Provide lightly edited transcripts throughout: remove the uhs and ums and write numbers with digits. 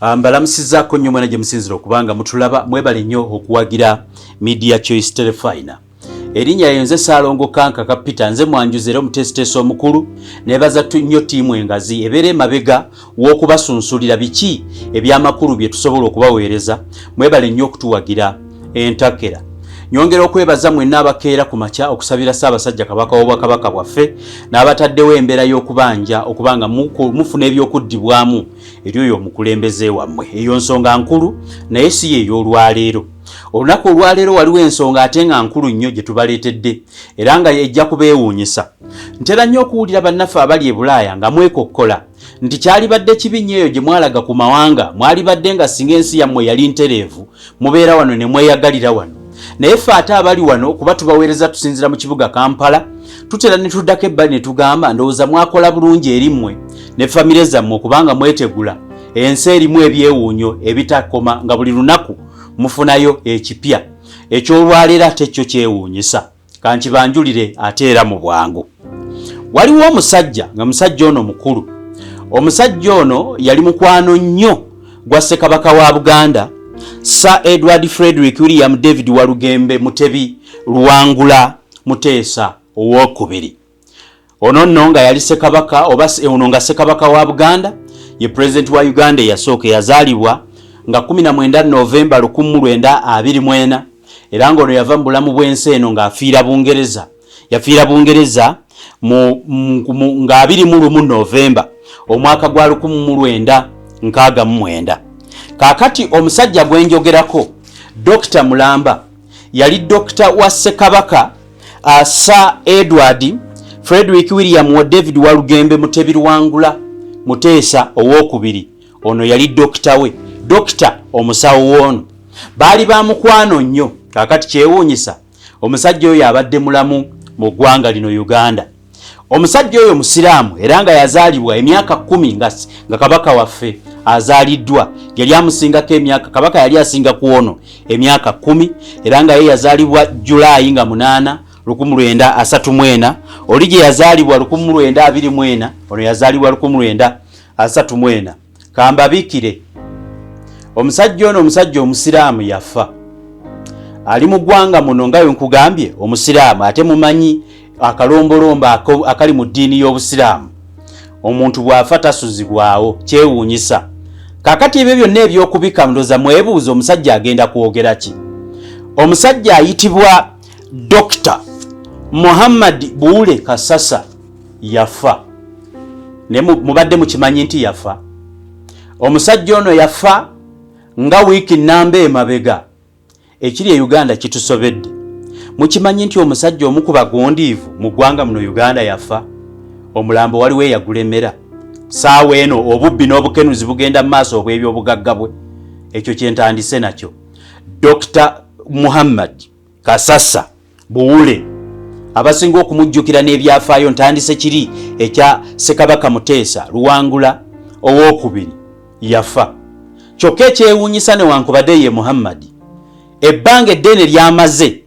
Mbalamusizaako nnyo mwana gye musinzira okubanga mutulaba mwebale nnyo okuwagira Media Choice Telefina. Erinnya lye nze Ssaalongo Kankaka Peter nze mwanjuza era omutesiteesi omukulu neebaza nnyo ttiimu engazi ebeera emabega w'okubasunsulira biki ebyamakulu bye tusobola okubaweereza. Mwebale nnyo okutuwagira entakera. Nyongera okwebaza mwenna abakeera ku makya okusabira Ssaabasajja Kabaka w'Obwakabaka bwaffe n'abataddewo embeera y'okubanja okubanga mufuna ebyokuddibwamu eri oyo omukulembeze wammwe. Eyo nsonga nkulu naye si y'ey'olwaleero. Olunaku olwaleero waliwo ensonga ate nga nkulu nnyo gye tubaleetedde era nga ejja kubeewuunyisa. Ntera nnyo okuwulira bannaffe abali e Bulaaya nga mwekokkola nti kyalibadde kibi nnyo eyo gye mwalaga ku mawanga, mwalibadde nga singa ensi yammwe yali ntereevu mubeera wano ne mweyagalira wano. Naye ffe ate abali wano kuba tubaweereza tusinzira mu kibuga Kampala tutera ne tuddako ebbali ne tugamba ndowooza mwakola bulungi eri mmwe ne famire zammwe okubanga mwetegula ensi erimu ebyewuunyo ebitakoma nga buli lunaku mufunayo ekipya. Ekyolwaleero ate kyo kyewuunyisa kankibanjulire ate era mu bwangu. Waliwo omusajja nga musajja ono mukulu. Omusajja ono yali mukwano nnyo gwa Ssekabaka wa Buganda Sir Edward Frederick William David Walugembe Mutebi Luwangula Muteesa owookubiri. Ono nno nga yali Ssekabaka oba ono nga Ssekabaka wa Buganda ye President wa Uganda eyasooka yazaalibwa nga 19 Novemba 1924 era ng'ono yava mu bulamu bw'ensi eno ng'afiira Bungereza. Yafiira Bungereza nga 21 Novemba omwaka gwa 1969. Kaakati omusajja gwenjogerako Dr. Mulamba yali Dr. wa Ssekabaka Sir Edward Frederick William wa David Walugembe Mutebi Luwangula Muteesa owookubiri. Ono yali dokita we, dokita omusawo w'ono. Baali ba mukwano nnyo. Kaakati kyewuunyisa omusajja oyo abadde mulamu mu ggwanga lino Uganda. Omusajja oyo musiraamu era nga yazaalibwa emyaka 10 nga kabaka waffe azaaliddwa. Yali amusingako emyaka, kabaka yali asinga ku ono emyaka 10 era nga ye yazaalibwa Julaayi nga 8 1934. Oli gye yazaalibwa 1924 ono yazaalibwa 1934. Kambabikire omusajja ono omusajja omusiraamu yafa. Ali mu ggwanga muno nga nkugambye omusiraamu ate mumanyi akalombolombo akali mu ddiini y'Obusiraamu. Omuntu bw'afa tasuzibwawo, kyewuunyisa. Kaakati ebyo byonna ebyokubika ndoza mwebuuza omusajja agenda kwogera ki? Omusajja ayitibwa Dr. Muhammad Buule Kasasa yafa. Ne mubadde mukimanyi nti yafa. Omusajja ono yafa nga wiiki nnamba emabega. Ekiri e Uganda kitusobedde. Mukimanyi nti omusajja omu ku bagondiivu mu ggwanga muno Uganda yafa. Omulambo waliwo eyagulemmera. Saawa eno obubbi n'obukenuzi bugenda mu maaso obw'ebyobugagga bwe. Ekyo kyentandise nakyo. Dr. Muhammad Kasasa Buule abasinga okumujjukira n'ebyafaayo ntandise kiri ekya Ssekabaka Muteesa Luwangula owookubiri yafa. Kyokka ekyewuunyisa newankubadde ye Muhammad ebbanga eddene lyamaze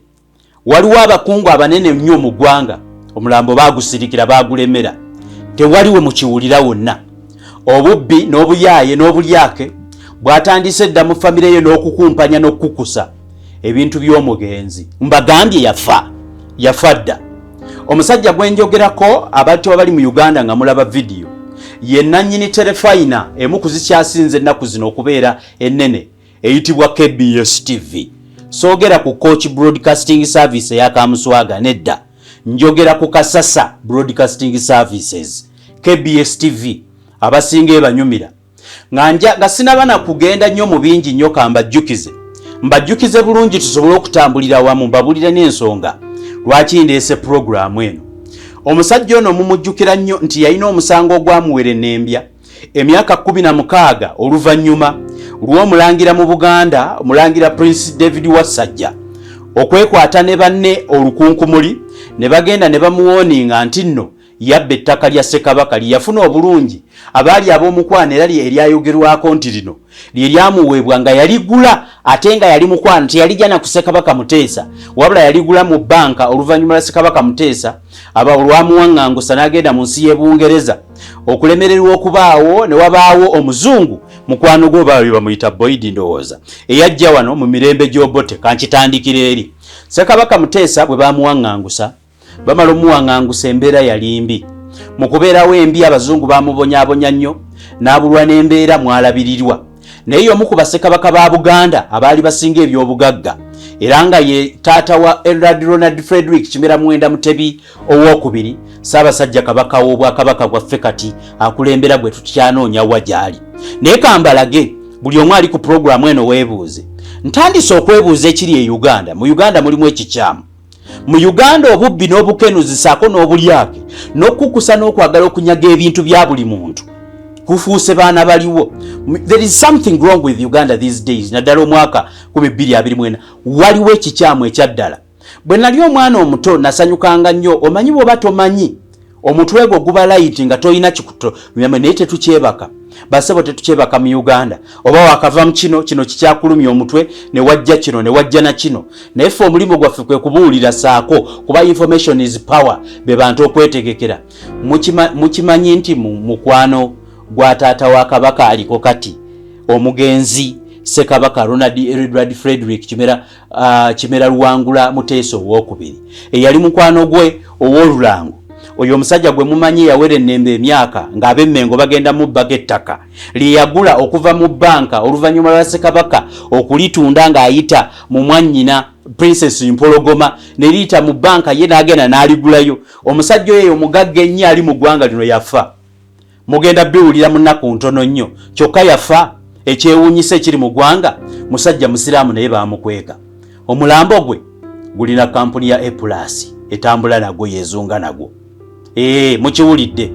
waliwo abakungu abanene nnyo mu ggwanga omulambo baagusirikira baagulemmera. Tewaliwe mukiwulira wonna. Obubbi n'obuyaaye n'obulyake bwatandise dda mu famire ye n'okukumpanya n'okukusa ebintu by'omugenzi. Mbagambye yafa dda. Omusajja gwenjogerako abantu abali mu Uganda nga mulaba video ye nannyini Telefina emu ku zikyasinze ennaku zino okubeera ennene eyitibwa KBS TV. Soogera ku Coach Broadcasting Service eya Kamuswaga nedda. Njogera ku Kasasa Broadcasting Services KBS TV abasinga ebanyumira. Nga sinabana kugenda nnyo mu bingi nnyo mbajjukize bulungi tusobole okutambulira wamu mbabulire n'ensonga lwaki ndeese programu eno. Omusajja ono mumujjukira nnyo nti yalina omusango ogwamuwera ennembya emyaka 16 oluvannyuma lw'omulangira mu Buganda omulangira Prince David Wasajja okwekwata ne banne olukunkumuli ne bagenda ne bamuwooninga nti nno yabba ettaka lya Ssekabaka lyafuna obulungi abaali ab'omukwano era eryayogerwako nti lino liryamuweebwa nga yaligula ate nga yali mukwano teyalijana ku Ssekabaka Muteesa wabula yaligula mu banka oluvannyuma lwa Ssekabaka Muteesa aba olwamuwaŋŋangusa n'agenda mu nsi y'e Bungereza okulemererwa okubaawo ne wabaawo omuzungu mukwano gwe bamuyita Boyd ndowooza eyajja wano mu mirembe gy'Obote kankitandikira eri Ssekabaka Muteesa bwe bamuwaŋŋangusa bamala omuwaŋŋangusa embeera yali mbi mu kubeerawo embi abazungu bamubonyaabonya nnyo n'abulwa n'embeera mwalabirirwa naye omu ku bassekabaka ba Buganda abaali basinga ebyobugagga era nga ye taata wa Ronald Frederick Kimera Mwenda Mutebi owookubiri Ssaabasajja Kabaka w'Obwakabaka bwaffe kati akulembera gwe tutyanoonya wa gy'ali naye kambalage buli omu ali ku pulogulaamu eno weebuuze ntandise okwebuuza ekiri e Uganda mu Uganda mulimu ekikyamu mu Uganda obubbi n'obukenuzi saako n'obulyake n'okukusa n'okwagala okunyaga ebintu bya buli muntu kufuuse baana baliwo. There is something wrong with Uganda these days. Naddala omwaka 2024 waliwo ekikyamu ekyaddala. Bwe nali omwana omuto nasanyukanga nnyo omanyi bw'oba tomanyi omutwe gwo guba light nga toyina kikuto naye tetukyebaka basebo tetukyebaka mu Uganda oba wakava mu kino kikyakulumya omutwe ne wajja kino ne wajja na kino naye ffe omulimu gwaffe kwe kubuulira saako kuba information is power be bantu okwetegekera mukimanyi nti mukwano gwa taata wa Kabaka aliko kati omugenzi Ssekabaka Ronald Frederick Kimera Luwangula Muteesa owookubiri eyali mukwano gwe ow'olulango oyo omusajja gwe mumanyi yawera ennembe emyaka ng'ab'emmengo bagenda mu bbaka ettaka lyeyagula okuva mu banka oluvannyuma lwa Ssekabaka okulitunda ng'ayita mu mwannyina Princess Mpologoma ne liyita mu banka ye n'agenda n'aligulayo omusajja oyo omugagga ennyo ali mu ggwanga lino yafa mugenda biwulira mu nnaku ntono nnyo kyokka yafa ekyewuunyisa ekiri mu ggwanga musajja musiraamu naye baamukweka omulambo gwe gulina kampuni ya A+ etambula nagwo yeezunga nagwo mukiwulidde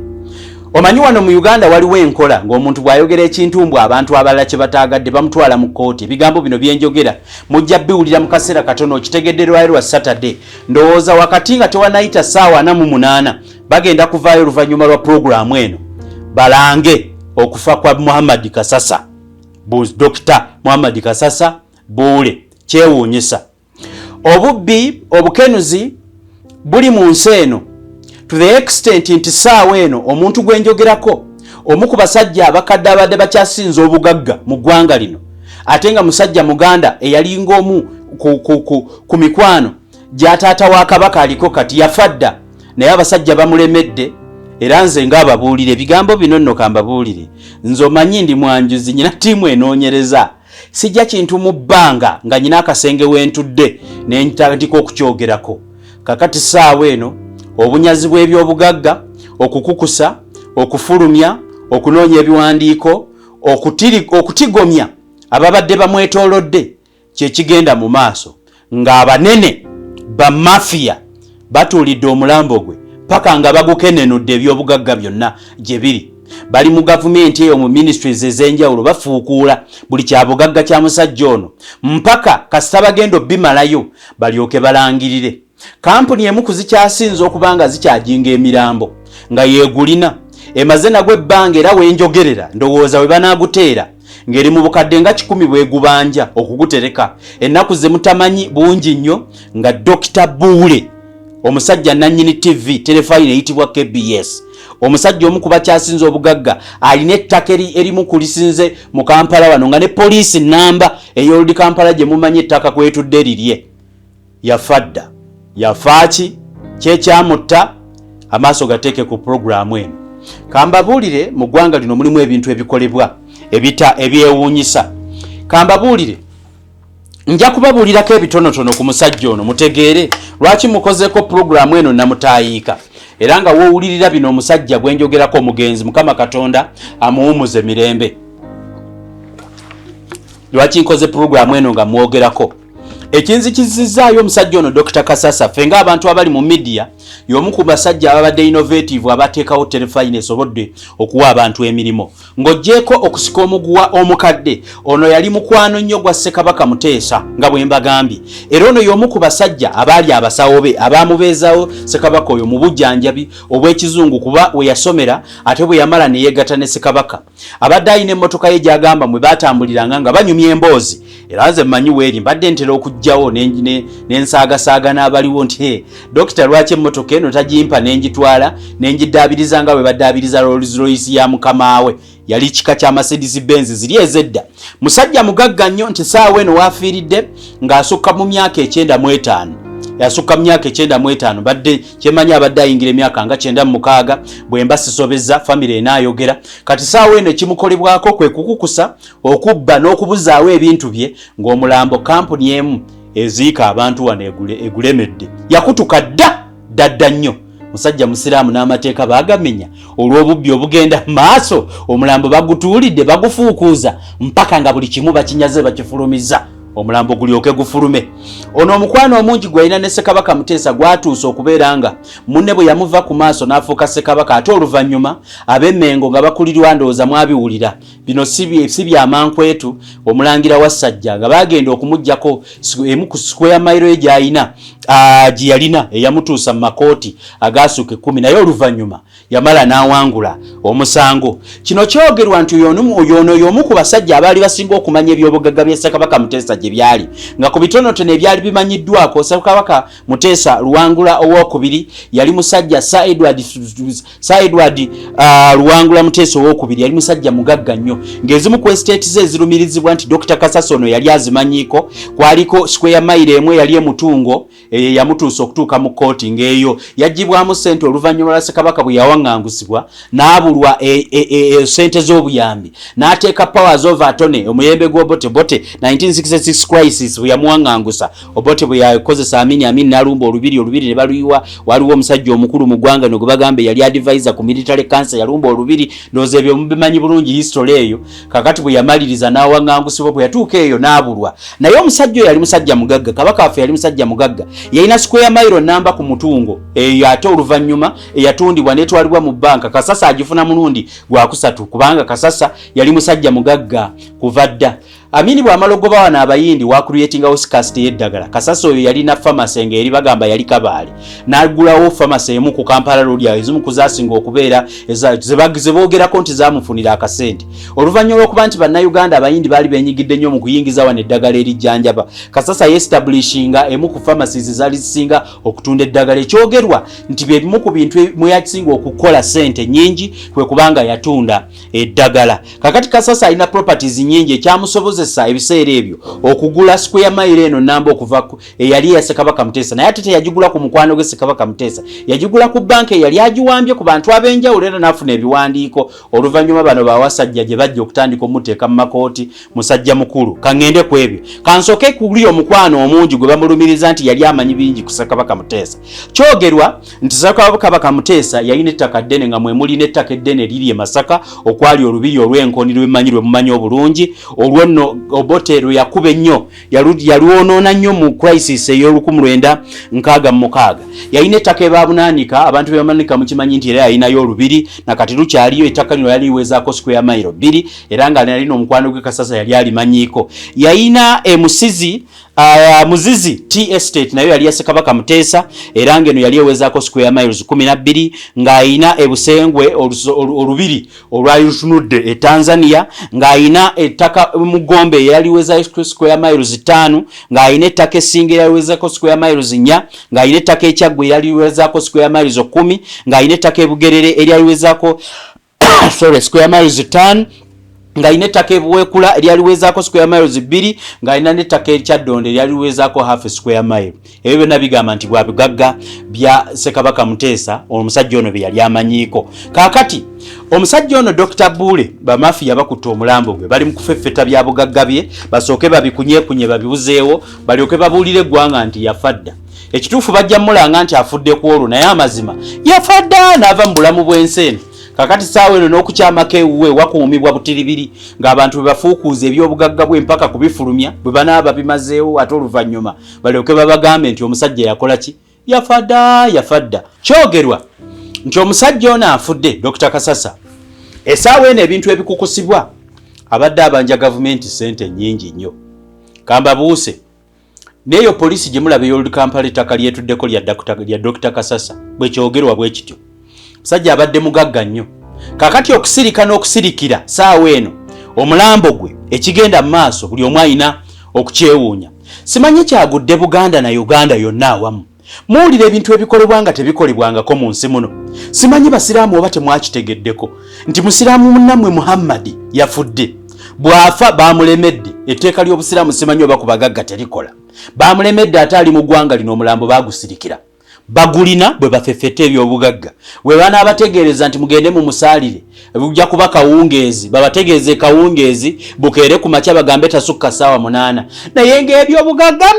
omanyi wano mu Uganda waliwo enkola ng'omuntu bw'ayogera ekintu mbw abantu abalala kye bataagadde bamutwala mu kkooti ebigambo bino byenjogera mujja biwulira mu kaseera katono okitegedde lwali lwa Saturday ndowooza wakati nga tewanayita ssaawa 48 bagenda kuvaayo oluvannyuma lwa pulogulaamu eno balange okufa kwa Muhammad Kasasa Dr. Muhammad Kasasa Buule kyewuunyisa obubbi obukenuzi buli mu nsi eno to the extent nti ssaawa eno omuntu gwenjogerako omu ku basajja abakadde abadde bakyasinza obugagga mu ggwanga lino ate nga musajja Muganda eyalinga omu ku mikwano gya taata wa Kabaka aliko kati yafadda naye abasajja bamulemedde era nze ng'ababuulire ebigambo bino nno kambabuulire nze omanyi ndi mwanjuzi nyina ttiimu enoonyereza sijja kintu mu bbanga nga nyina akasenge wentudde nentandika okukyogerako kakati ssaawa eno obunyazi bw'ebyobugagga okukukusa okufulumya okunoonya ebiwandiiko okutigomya ababadde bamwetoolodde kyekigenda mu maaso ng'abanene bamafiya batuulidde omulambo gwe paka nga bagukenenudde ebyobugagga byonna gye biri bali mu gavumenti eyo mu ministries ez'enjawulo bafuukuula buli kyabugagga kya musajja ono mpaka kasita bagenda obbimalayo balyoke balangirire kampuni emu ku zikyasinza okuba nga zikyajinga emirambo nga yeegulina emaze nagwo ebbanga era wenjogerera ndowooza we banaaguteera ng'eri mu bukadde nga 10 bwegubanja okugutereka ennaku ze mutamanyi bungi nnyo nga Dr. Buule omusajja nannyini TV telefayina eyitibwa KBS omusajja omu ku bakyasinza obugagga alina ettaka erimu kulisinze mu Kampala wano nga ne poliisi namba ey'oludi Kampala gye mumanyi ettaka kwetudde lirye yafadda yafaaki kyekyamutta amaaso gateeke ku pulogulaamu eno kambabuulire mu ggwanga lino mulimu ebintu ebikolebwa ebyewuunyisa kambabuulire nja kubabuulirako ebitonotono ku musajja ono mutegeere lwaki mukozeeko pulogulaamu eno namutaayiika era nga woowulirira bino omusajja gwenjogerako omugenzi Mukama Katonda amuwumuze mirembe lwaki nkoze pulogulaamu eno nga mwogerako ekinzikizizaayo omusajja ono Dr. Kasasa ffe ng'abantu abali mu media y'omu ku basajja ababadde innovative abateekawo terefayina esobodde okuwa abantu emirimu ng'oggyeko okusika omuguwa omukadde ono yali mukwano nnyo gwa Ssekabaka Muteesa nga bwe mbagambye era ono y'omu ku basajja abaali abasawo be abaamubeezawo Ssekabaka oyo mu bujjanjabi obw'ekizungu kuba we yasomera ate bwe yamala ne yeegatta ne Ssekabaka abadde alina emmotoka ye gy'agamba mwe baatambuliranga nga banyumya emboozi era nze mmanyi weeri mbadde ntera okujjawo n'ensaagasaaga n'abaliwo nti dokita lwaki emmotoka eno tagimpa n'engitwala n'engiddaabiriza nga bwe baddaabiriza Rolls Royce ya mukamaawe yali kika kya Mercedes Benz ziri ezedda musajja mugagga nnyo nti saawa eno waafiiridde ng'asukka mu myaka 95 yasukka mu myaka 95 badde kyemanyi abadde ayingira emyaka nga 96 bwe mba sisobezza famire enaayogera kati saawa eno ekimukolebwako kwe kukukusa okubba n'okubuzaawo ebintu bye ng'omulambo kampuni emu eziika abantu wano egulemedde yakutuka dda nnyo musajja musiraamu n'amateeka baagamenya olw'obubbi obugenda maaso omulambo bagutuulidde bagufuukuuza mpaka nga buli kimu bakinyaze bakifulumiza omulambo gulyoke gufulume ono omukwano omungi gwalina ne Ssekabaka Muteesa gwatuusa okubeera nga munne bwe yamuva ku maaso n'afuuka Ssekabaka ate oluvannyuma ab'Emmengo nga bakulirwa ndowooza mwabiwulira bino si byamankwetu omulangira wa Ssajja nga bagenda okumuggyako emu ku square mile ye gy'alina gye yalina eyamutuusa mu makooti agaasuuka 10 naye oluvannyuma yamala n'awangula omusango kino kyogerwa nti ono y'omu ku basajja abaali basinga okumanya ebyobugagga bya Ssekabaka Muteesa gye byali nga ku bitonotono ebyali bimanyiddwako Ssekabaka Muteesa Luwangula owookubiri yali musajja Sir Edward Luwangula Muteesa owookubiri yali musajja mugagga nnyo ng'ezimu ku estate ze ezirumirizibwa nti Dr. Kasasa ono yali azimanyiiko kwaliko square mile emu yali emutungo yamutuusa okutuuka mu kooti ng'eyo yagibwamu ssente oluvannyuma lwa Ssekabaka bwe yawaŋŋangusibwa n'abulwa ssente z'obuyambi n'ateeka powers of attorney omuyembe gw'Obote 1966 crisis bwe yamuwaŋŋangusa Obote bwe yakozesa Amin n'alumba olubiri ne baluyiwa waliwo omusajja omukulu mu ggwanga no gwe bagambe yali advisor ku military council yalumba olubiri ndowooza ebyo mubimanyi bulungi history eyo kakati bwe yamaliriza n'awaŋŋangusibwa bwe yatuuka eyo n'abulwa naye omusajja oyo yali musajja mugagga Kabaka waffe yali musajja mugagga yalina square mile namba ku mutungo eyo ate oluvannyuma eyatundibwa n'etwalibwa mu banka Kasasa agifuna mulundi gwakusatu kubanga Kasasa yali musajja mugagga kuva dda Amini bw'amala ogoba wano abayindi wa creating house cast y'eddagala Kasasa oyo yalina pharmacy ng'eri bagamba yali Kabaale n'agulawo pharmacy emu ku Kampala Road ezimu kuzasinga okubeera ze boogerako nti zaamufunira akasente oluvannyuma lw'okuba nti bannayuganda abayindi baali beenyigidde nnyo mu kuyingiza wano eddagala erijjanjaba Kasasa yeestablishinga emu ku pharmacies zaali zisinga okutunda eddagala ekyogerwa nti bye bimu ku bintu mwe yakisinga okukola sente nnyingi kwe kubanga yatunda eddagala kakati Kasasa alina properties nnyingi ekyamusoboza ebiseera ebyo okugula square mile eno namba okuva eyali ya Ssekabaka Muteesa naye ate yagigula ku mukwano gwe Ssekabaka Muteesa yagigula ku banka eyali agiwambye ku bantu ab'enjawulo era n'afuna ebiwandiiko oluvannyuma bano bawasajja gye bajja okutandika omuteeka mu makooti musajja mukulu kaŋŋende ku ebyo kansooke kuli omukwano omungi gwe bamulumiriza nti yali amanyi bingi ku Ssekabaka Muteesa kyogerwa nti Ssekabaka Muteesa yalina ettaka ddene nga mwe muli n'ettaka eddene liri e Masaka okwali olubiri olw'enkoni lwe mumanyi obulungi olwo Obote lwe yakuba ennyo yalwonoona nnyo mu crisis ey'ol1966 yalina ettaka ebabunaanika abantu be bamanika mukimanyi nti era yalinayo olubiri nakati lukyaliyo ettaka lino yali liwezaako square mile 2 era nga yalina omukwano gwe Kasasa yali alimanyiiko yalina Muzizi Tea Estate nayo yali ya Ssekabaka Muteesa era ngeno yali ewezaako square miles 12 ng'ayina ebusengwe olubiri olwali lutunudde e Tanzania ng'ayina ettaka mu Gombe yali ewezaako square miles 5 ng'ayina ettaka Essinga yali ewezaako square miles 4 ng'ayina ettaka Ekyaggwe yali ewezaako square miles 10 ng'ayina ettaka Ebugerere eryali ewezaako square miles 5 ng'ayina ettaka Ebuweekula eryaliwezaako square miles 2 ng'ayina n'ettaka Ekyaddonde eryaliwezaako half square mile ebyo byonna bigamba nti bwa bigagga bya Ssekabaka Muteesa omusajja ono bye yali amanyiiko kaakati omusajja ono Dr. Bule bamafiya bakutte omulambo gwe bali mu kufeffeta bya bugagga bye basooke babikunyeekunye babibuzeewo balyoke babuulire eggwanga nti yafadda ekituufu bajja mulanga nti afudde ku olwo naye amazima yafadda n'ava mu bulamu bw'ensi eno kakati saawa eno n'okukyamako ewuwe wakuumibwa butiribiri ng'abantu bwe bafuukuuza ebyobugagga bwe mpaka kubifulumya bwe banaaba bimazeewo ate oluvannyuma balyoke babagambe nti omusajja yakola ki yafadda kyogerwa nti omusajja ono afudde Dr. Kasasa essaawa eno ebintu ebikukusibwa abadde abanja gavumenti sente nnyingi nnyo kamba buuse neyo poliisi gye mulaba ey'Old Kampala ettaka lyetuddeko lya Dr. Kasasa bwe kyogerwa bwe kityo musajja abadde mugagga nnyo kakati okusirika n'okusirikira saawa eno omulambo gwe ekigenda mu maaso buli omu alina okukyewuunya simanyi kyagudde Buganda na Uganda yonna awamu muwulira ebintu ebikolebwa nga tebikolebwangako mu nsi muno simanyi basiraamu oba temwakitegeddeko nti musiraamu munnammwe Muhammadi yafudde bwafa bamulemedde etteeka ly'obusiraamu simanyi oba ku bagagga terikola bamulemedde ate ali mu ggwanga lino omulambo bagusirikira bagulina bwe bafeffeta ebyobugagga we bana abategeereza nti mugende mu musaalire bujja kuba kawungeezi babategeeze kawungeezi bukeere ku makya bagambe tasukka ssaawa 8 naye ng'ebyobugagga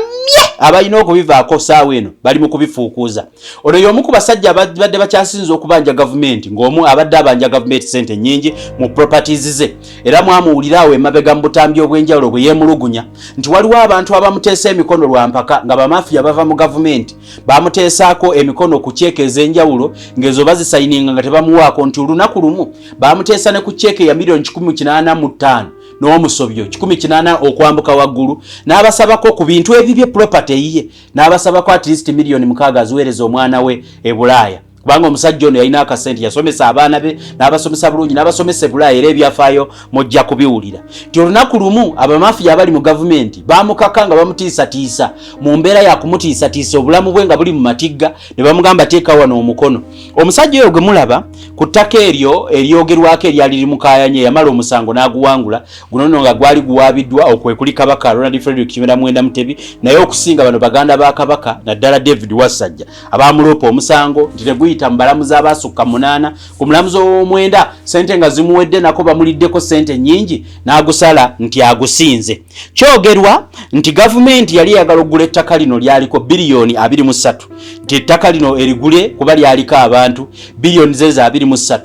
abalina okubivaako ssaawa eno bali mu kubifuukuuza ono y'omu ku basajja abadde bakyasinza okubanja gavumenti ng'omu abadde abanja gavumenti sente nnyingi mu properties ze era mwamuwulira awo emabega mu butambi obw'enjawulo bwe yeemulugunya nti waliwo abantu abamuteesa emikono lwa mpaka nga bamafiya bava mu gavumenti bamuteesaako emikono ku cheeke ez'enjawulo ng'ezo bazisayininga nga tebamuwaako nti olunaku lumu bamuteesa ne ku cheeke ya $185,000 n'omusobyo 180 okwambuka waggulu n'abasabako ku bintu ebibye property yiye n'abasabako at least $6,000,000 aziweereza omwana we e Bulaaya kubanga omusajja ono yalina akasente yasomesa abaana be n'abasomesa bulungi n'abasomesa Bulaaya era ebyafaayo mujja kubiwulira nti olunaku lumu abamafiya abali mu gavumenti bamukaka nga bamutiisatiisa mu mbeera ya kumutiisatiisa obulamu bwe nga buli mu matigga ne bamugamba teeka wano omukono omusajja oyo gwe mulaba ku ttaka eryo eryogerwako eryali limukaayanye yamala omusango n'aguwangula guno nno nga gwali guwaabiddwa okwekuli kabaka Ronald Frederick Kimera Mwenda Mutebi naye okusinga bano baganda ba kabaka naddala David Wasajja abamuloopa omusango nti teguyita mu balamuzi abasukka 8 ku mulamuzi ow'omwenda sente nga zimuwedde nako bamuliddeko sente nnyingi n'agusala nti agusinze kyogerwa nti gavumenti yali yagala okugula ettaka lino lyaliko $23 nti ettaka lino erigule kuba lyaliko abantu biliyoni zeza 23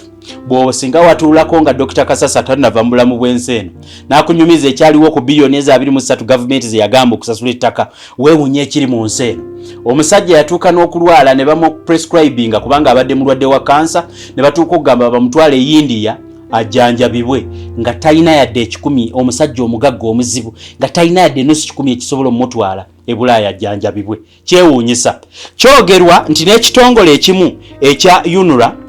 bw'osinga watuulako nga Dr. Kasasa tanava mu bulamu bw'ensi eno n'akunyumiza ekyaliwo ku biliyoni eza 23 gavumenti ze yagamba okusasula ettaka weewunya ekiri mu nsi eno omusajja yatuuka n'okulwala ne bamuprescribinga kubanga abadde mulwadde wa kansa ne batuuka okugamba bamutwale e India ajjanjabibwe nga talina yadde 10 omusajja omugagga omuzibu nga talina yadde nusu 10 ekisobola omutwala e Bulaaya ajjanjabibwe kyewuunyisa kyogerwa nti n'ekitongole ekimu ekya UNRA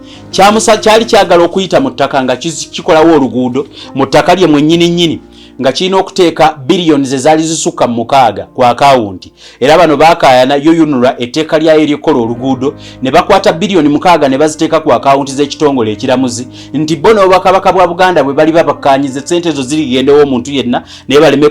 kyali kyagala okuyita mu ttaka nga kikolawo oluguudo mu ttaka lye mwennyini nga kirina okuteeka biliyoni ze zaali zisukka mu 6 ku akawunti era bano baakaayana yo UNRA etteeka lyayo erikola oluguudo ne bakwata biliyoni 6 ne baziteeka ku akawunti z'ekitongole ekiramuzi nti bo n'obwakabaka bwa Buganda bwe bali babakkaanyiza sente ezo zirigendewo omuntu yenna naye baleme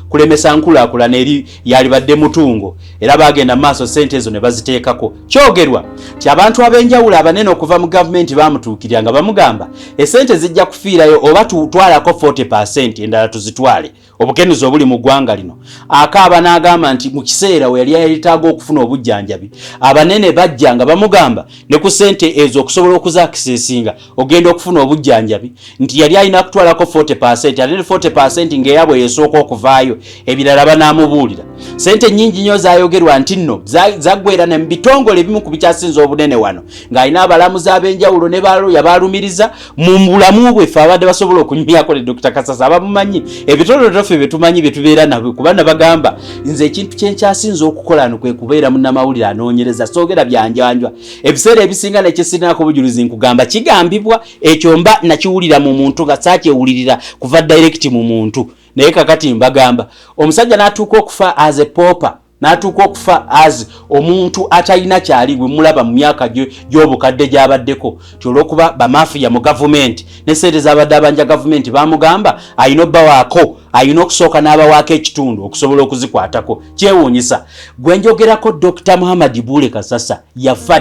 kulemesa nkulaakulana eri yalibadde mutungo era bagenda maaso sente ezo ne baziteekako kyogerwa ti abantu ab'enjawulo abanene okuva mu gavumenti bamutuukirira nga bamugamba esente zijja kufiirayo oba tutwalako 40% endala tuzitwale obukenuzi obuli mu ggwanga lino akaaba n'agamba nti mu kiseera we yali yalitaaga okufuna obujjanjabi abanene bajja nga bamugamba ne ku sente ezo okusobola okuzakiseesinga ogenda okufuna obujjanjabi nti yali alina kutwalako 40% ate ne 40% ng'eyabwe yesooka okuvaayo ebirala banaamubuulira sente nnyingi nnyo zaayogerwa nti nno zaggwera ne mu bitongole ebimu ku bikyasinza obunene wano ng'alina abalamuzi ab'enjawulo ne baloya baalumiriza mu bulamu bwe ffe abadde basobola okunyumyako ne Dr. Kasasa abamumanyi ebitongole ffe betumanyi betubeera nabwe kuba nabagamba nze ekintu kyenkyasinza okukola kwe kubeera munnamawulire anoonyereza soogera byanjanjwa ebiseera ebisinga nekyesinako bujulizi nkugamba kigambibwa ekyo mba nakiwulira mu muntu nga saakyewulirira kuva direct mu muntu naye kakati mbagamba omusajja n'atuuka okufa as a pauper n'atuuka okufa as omuntu atalina kyali bwe mulaba mu myaka gy'obukadde gy'abaddeko ti olw'okuba bamafiya mu gavumenti ne sente z'abadde abanja gavumenti bamugamba ayina obbawaako ayina okusooka n'abawaako ekitundu okusobola okuzikwatako kyewuunyisa gwe njogerako Dr. Muhammad Bule Kasasa yafa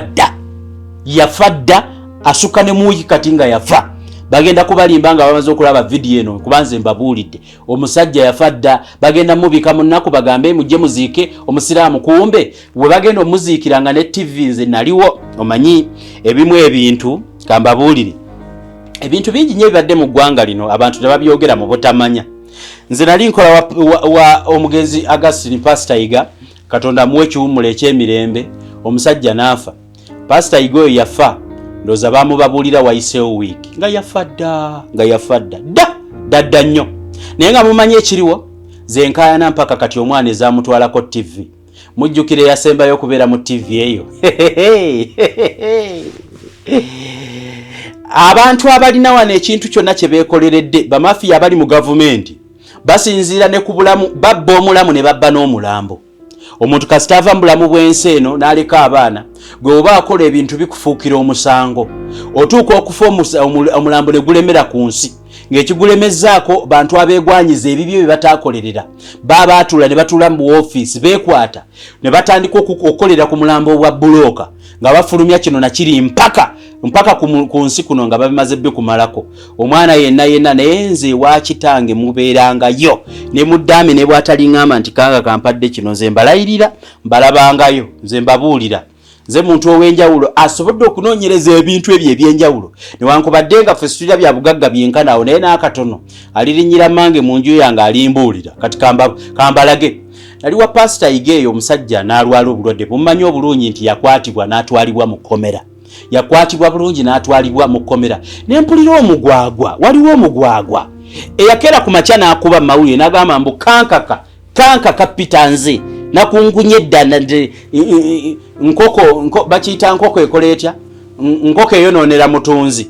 dda asuka ne muwiki kati nga yafa bagenda kubalimba nga bamaze okulaba video eno kubanze mbabuulidde omusajja yafa dda bagenda mubika mu nnaku bagambe mujje muziike omusiraamu kumbe we bagenda omuziikira nga ne TV nze naliwo omanyi ebimu ebintu kambabuulire ebintu bingi nnyo bibadde mu ggwanga lino abantu tebabyogera mu butamanya nze nali nkola wa omugenzi Augustine Pastor Iga Katonda muwe kiwumula ekyemirembe omusajja n'afa. Pastor Igoyo yafa ndoza bamubabulira wayiseewo wiiki nga yafa dda nnyo. Naye nga mumanyi ekiriwo zenkayana mpaka kati omwana ezamutwalako TV. Mujjukire yasembayo okubeera mu TV eyo. Abantu abalina wano ekintu kyonna kye beekoleredde bamafiya abali mu gavumenti basinziira ne ku bulamu, babba omulamu ne babba n'omulambo. Omuntu kasita ava mu bulamu bw'ensi eno n'aleka abaana, gwe oba akola ebintu bikufuukira omusango, otuuka okufa omulambo ne gulemera ku nsi, ng'ekigulemezzaako bantu abeegwanyiza ebibyo bye bataakolerera. Baba atula ne batula mu woofiisi beekwata ne batandika okukolera ku mulambo obwa bulooka nga bafulumya kino na kiri mpaka ku nsi kuno nga babimaze bikumalako. Omwana yenna naye nze ewa kitange mubeerangayo ne muddaame ne bw'ataliŋŋamba nti kanga kampadde kino nze mbalayirira mbalabangayo, nze mbabuulira. Nze muntu ow'enjawulo asobodde okunoonyereza ebintu ebyo eby'enjawulo newankubadde nga ffe situlya bya bugagga byenkanawo naye n'akatono alirinyira mange mu nju yange alimbuulira. Kati kambalage. Naliwa Pastor Igeyo omusajja n'alwala obulwadde bumumanyi obulungi nti yakwatibwa n'atwalibwa mu kkomera. Yakwatibwa bulungi n'atwalibwa mu kkomera. Ne mpulira omugwagwa, waliwo omugwagwa eyakera ku makya n'akuba mawulire n'agamba mbu kankaka Peter nze nakungunye ddala nkoko bakiyita nkoko ekola etya, nkoko eyonoonera mutunzi.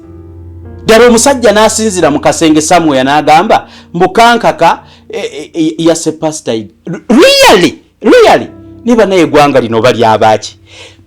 Ddala omusajja n'asinzira mu kasenge Samuel n'agamba mbu kankaka yase Pastor. Really niba naye eggwanga lino bali abaaki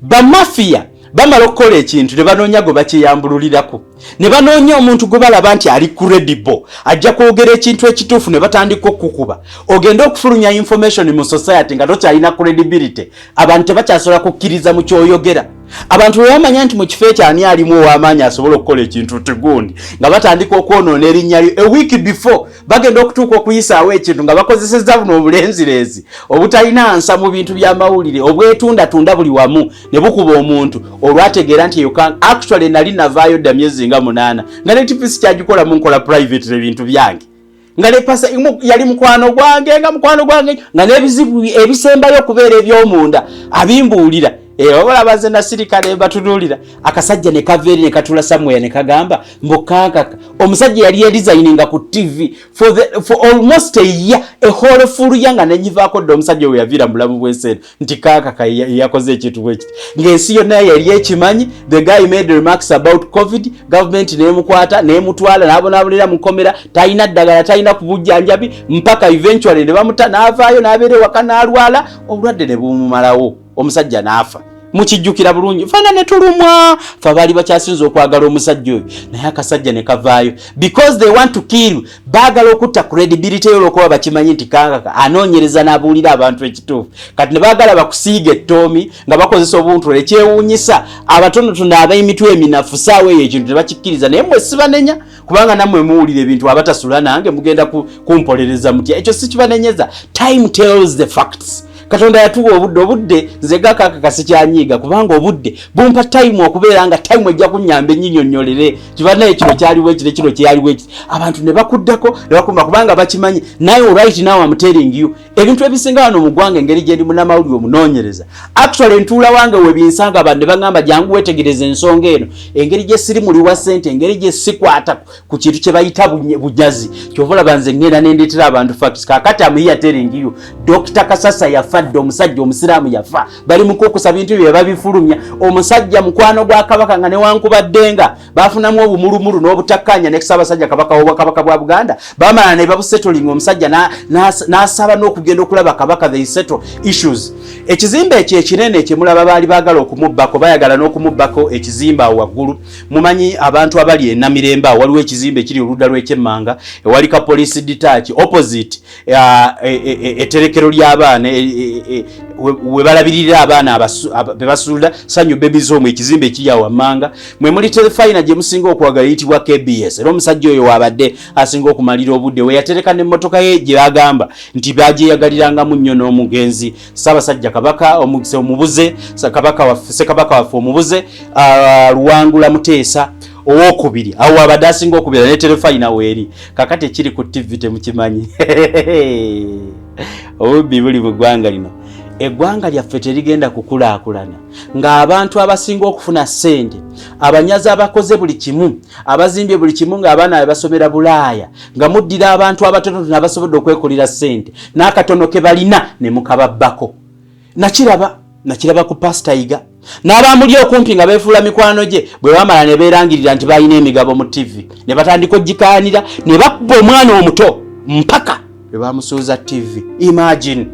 bamafiya bamala okukola ekintu ne banoonya gwe bakiyambululirako, ne banoonya omuntu gwe balaba nti ali credible ajja kwogera ekintu ekituufu ne batandika okukuba. Ogenda okufulumya information mu society nga tokyalina credibility, abantu tebakyasobola kukkiriza mu kyoyogera. Abantu bwe bamanya nti mu kifo ekyani alimu ow'amaanyi asobola okukola ekintu tigundi nga batandika okwonoona erinnya lyo. A week before bagenda okutuuka okuyisaawo ekintu nga bakozesezza buno obulenzirezi obutalina nsa mu bintu by'amawulire obwetundatunda buli wamu ne bukuba omuntu olwategeera nti actually nali navaayo dda myezi nga 8 nga ne tipisi kyagikola mu nkola private ebintu byange nga ne pasa yali mukwano gwange nga n'ebizibu ebisembayo okubeera eby'omunda abimbuulira. Wabula baze na sirikale batululira akasajja ne kaveeri ne katula Samuel ne kagamba mbukakaka. Omusajja yali designinga ku TV for almost a year, a whole full year nga nenyivaako dda omusajja we yavira mulamu bw'ensi nti kakaka yakoze ekintu bwekiti ng'ensi yonna yali ekimanyi. The guy made remarks about COVID, government nemukwata nemutwala n'abonaabulira mu kkomera, talina ddagala talina ku bujjanjabi mpaka eventually ne bamuta n'avaayo n'abeera ewaka n'alwala obulwadde ne bumumalawo omusajja n'afa. Mukijjukira bulungi fana ne tulumwa fa bali bakyasinza okwagala omusajja oyo naye akasajja ne kavaayo because they want to kill. Baagala okutta credibility yo lokuba bakimanyi nti kankaka anoonyereza n'abuulira abantu ekituufu. Kati ne baagala bakusiiga ettoomi nga bakozesa obuntu ekyewuunyisa abatonotono ab'emitwe eminafu saawa eyo ekintu ne bakikkiriza naye mmwe sibanenya kubanga nammwe muwulira ebintu abatasula nange mugenda kumpolereza mutya. Ekyo si kibanenyeza. Time tells the facts. Katonda yatuwa obudde nze gakaka sikyanyiiga kubanga obudde bumpa time okubeera nga time ejja kunnyamba ennyinnyonnyolere kibanaye kino kyaliwo ekire kino kyaliwo ekire. Abantu ne bakuddako ne bakuma kubanga bakimanyi naye right now I'm telling you ebintu ebisinga wano mu ggwanga engeri gye ndi munnamawulire omunoonyereza. Actually ntuula wange we binsanga bande bagamba jangu wetegereza ensonga eno engeri gye siri muli wa ssente engeri gye sikwata ku kintu kye bayita bujazi kyovola banze ngenda nendeetera abantu facts. Kakati I'm here telling you Dr. Kasasa yafa omusajja omusiraamu yafa bali mukokusa bintu bye babifulumya. Omusajja mukwano gwa kabaka nga newankubaddenga bafunamu obumulumulu n'obutakkanya ne Ssaabasajja kabaka w'obwakabaka bwa Buganda bamala ne babusettling omusajja n'asaba n'okugenda okulaba kabaka they settle issues. Ekizimbe ekyo ekinene ekimulaba baali baagala okumubbako bayagala n'okumubbako ekizimbe awo waggulu. Mumanyi abantu abali enamirembe awo waliwo ekizimbe ekiri oludda lw'ekyemmanga ewali ka police detach opposite etterekero ly'abaana we balabirira abaana bebasuula Sanyu Babies Home ekizimbe ekiri awo Wammanga mwe muli telefayina gye musinga okwagala yitibwa KBS. Era omusajja oyo wabadde asinga okumalira obudde we yatereka n'emmotoka ye gye bagamba nti bagyeyagaliranga nnyo n'omugenzi Ssaabasajja kabaka omugisa omubuze kabaka waffe Ssekabaka waffe omubuze Luwangula Muteesa owokubiri awo abadde asinga okubira ne telefayina weeri. Kakati ekiri ku TV temukimanyi obubbi buli mu ggwanga lino. eggwanga lyaffe terigenda kukulaakulana ng'abantu abasinga okufuna ssente abanyazi abakoze buli kimu abazimbye buli kimu ng'abaana basomera Bulaaya nga muddira abantu abatono n'abasobodde okwekolera ssente n'akatono ke balina ne mukababbako. Nakiraba ku Pastor Iga n'abamuli okumpi nga beefuula mikwano gye bwe bamala ne beerangirira nti balina emigabo mu TV ne batandika ogikaanira ne bakuba omwana omuto mpaka bwe bamusuuza TV. Imagine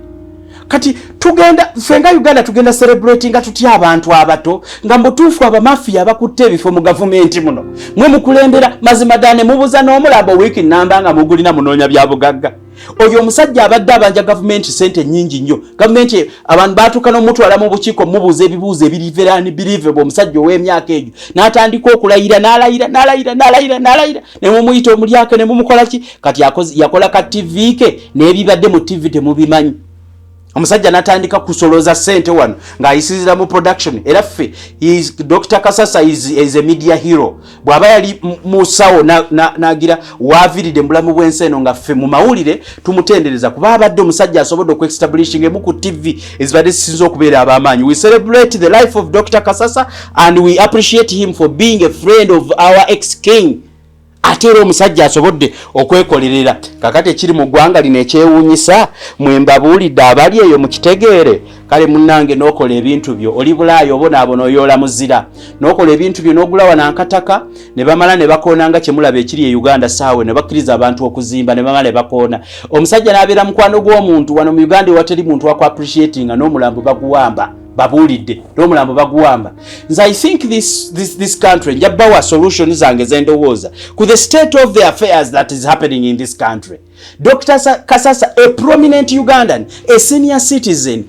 kati tugenda fenga Uganda tugenda celebrating nga tutya abantu abato nga mbutuufu abamafiya abakutte ebifo mu gavumenti muno mwe mukulembera mazima ddane mubuza n'omulambo wiiki namba nga mugulina munoonya bya bugagga. Oyo omusajja abadde abanja gavumenti sente nnyingi nnyo. Gavumenti abantu baatuuka n'omutwala mu bukiiko mubuuza ebibuuzo ebiriverani believable omusajja ow'emyaka egyo n'atandika okulayira n'alayira ne mumuyita omulyake ne mumukola ki kati yakola ka TV ke n'ebibadde mu TV temubimanyi. Omusajja natandika kusoloza sente wano ng'ayisizira mu production era ffe Dr. Kasasa is a media hero. Bw'aba yali musawo nagira waviride mulamu bw'ensi eno nga ffe mu mawulire tumutendereza kuba abadde omusajja asobodde okuestablishing emu ku TV ezibadde zisinza okubeera ab'amaanyi. We celebrate the life of Dr. Kasasa and we appreciate him for being a friend of our ex-king. Ate era omusajja asobodde okwekolerera kakati ekiri mu ggwanga lino ekyewuunyisa mwe mbabuulidde abali eyo mu kitegeere kale munnange n'okola ebintu byo oli Bulaaya obonaabona oyoola muzira n'okola ebintu byo n'ogula wanankataka ne bamala ne bakoona nga kyemulaba ekiri e Uganda saawe ne bakkiriza abantu okuzimba ne bamala ne bakoona. Omusajja n'abeera mukwano gw'omuntu wano mu Uganda ewateri muntu waku appreciatinga n'omulambo baguwamba babulidde n'omulambo baguwamba. Nze I think this country njabawa solution zange zendowooza ku the state of the affairs that is happening in this country. Dr. Kasasa, a prominent Ugandan, a senior citizen,